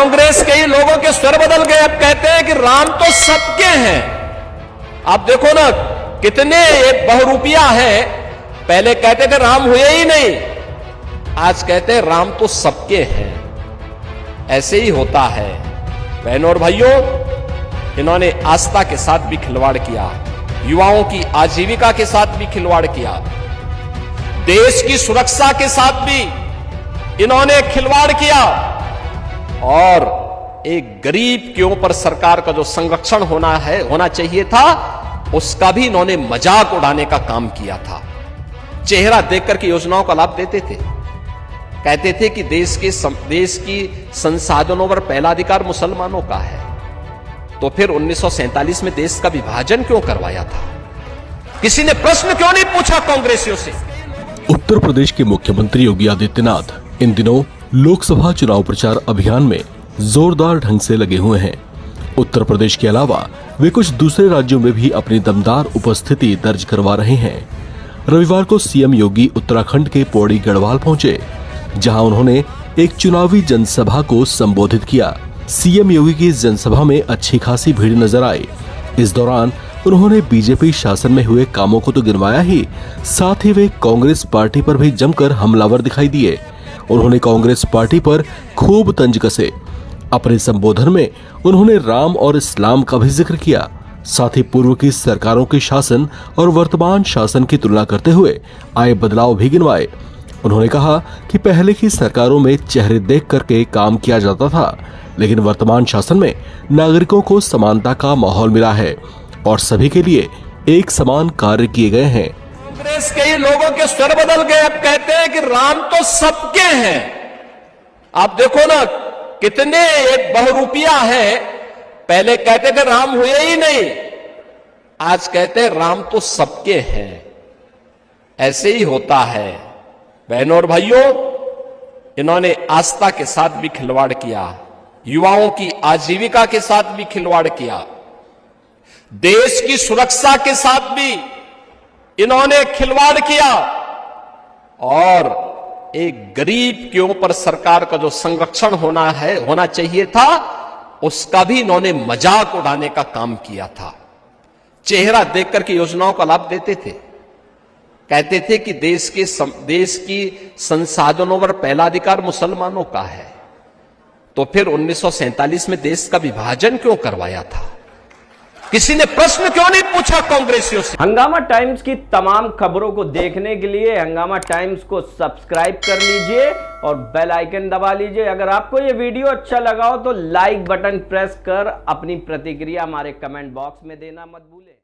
कांग्रेस के ही लोगों के स्वर बदल गए। अब कहते हैं कि राम तो सबके हैं। आप देखो ना कितने बहुरूपिया है। पहले कहते थे राम हुए ही नहीं, आज कहते हैं राम तो सबके हैं। ऐसे ही होता है बहनों और भाइयों। इन्होंने आस्था के साथ भी खिलवाड़ किया, युवाओं की आजीविका के साथ भी खिलवाड़ किया, देश की सुरक्षा के साथ भी इन्होंने खिलवाड़ किया, और एक गरीब के ऊपर सरकार का जो संरक्षण होना चाहिए था, उसका भी इन्होंने मजाक उड़ाने का काम किया था। चेहरा देखकर के योजनाओं का लाभ देते थे, कहते थे कि देश की संसाधनों पर पहला अधिकार मुसलमानों का है। तो फिर 1947 में देश का विभाजन क्यों करवाया था? किसी ने प्रश्न क्यों नहीं पूछा कांग्रेसियों से? उत्तर प्रदेश के मुख्यमंत्री योगी आदित्यनाथ इन दिनों लोकसभा चुनाव प्रचार अभियान में जोरदार ढंग से लगे हुए हैं। उत्तर प्रदेश के अलावा वे कुछ दूसरे राज्यों में भी अपनी दमदार उपस्थिति दर्ज करवा रहे हैं। रविवार को सीएम योगी उत्तराखंड के पौड़ी गढ़वाल पहुंचे, जहां उन्होंने एक चुनावी जनसभा को संबोधित किया। सीएम योगी की इस जनसभा में अच्छी खासी भीड़ नजर आई। इस दौरान उन्होंने बीजेपी शासन में हुए कामों को तो गिनवाया ही, साथ ही वे कांग्रेस पार्टी पर भी जमकर हमलावर दिखाई दिए। उन्होंने कांग्रेस पार्टी पर खूब तंज कसे। अपने संबोधन में उन्होंने राम और इस्लाम का भी जिक्र किया। साथ ही पूर्व की सरकारों के शासन और वर्तमान शासन की तुलना करते हुए आए बदलाव भी गिनवाए। उन्होंने कहा कि पहले की सरकारों में चेहरे देख करके काम किया जाता था, लेकिन वर्तमान शासन में नागरिकों को समानता का माहौल मिला है और सभी के लिए एक समान कार्य किए गए हैं। कांग्रेस के ही लोगों के स्वर बदल गए। अब कहते हैं कि राम तो सबके हैं। आप देखो ना कितने बहुरूपिया है। पहले कहते थे राम हुए ही नहीं, आज कहते हैं राम तो सबके हैं। ऐसे ही होता है बहनों और भाइयों। इन्होंने आस्था के साथ भी खिलवाड़ किया, युवाओं की आजीविका के साथ भी खिलवाड़ किया, देश की सुरक्षा के साथ भी इन्होंने खिलवाड़ किया, और एक गरीब के ऊपर सरकार का जो संरक्षण होना चाहिए था, उसका भी इन्होंने मजाक उड़ाने का काम किया था। चेहरा देखकर के योजनाओं का लाभ देते थे, कहते थे कि देश की संसाधनों पर पहला अधिकार मुसलमानों का है। तो फिर 1947 में देश का विभाजन क्यों करवाया था? किसी ने प्रश्न क्यों नहीं पूछा कांग्रेसियों से? हंगामा टाइम्स की तमाम खबरों को देखने के लिए हंगामा टाइम्स को सब्सक्राइब कर लीजिए और बेल आइकन दबा लीजिए। अगर आपको ये वीडियो अच्छा लगा हो तो लाइक बटन प्रेस कर अपनी प्रतिक्रिया हमारे कमेंट बॉक्स में देना मत भूलें।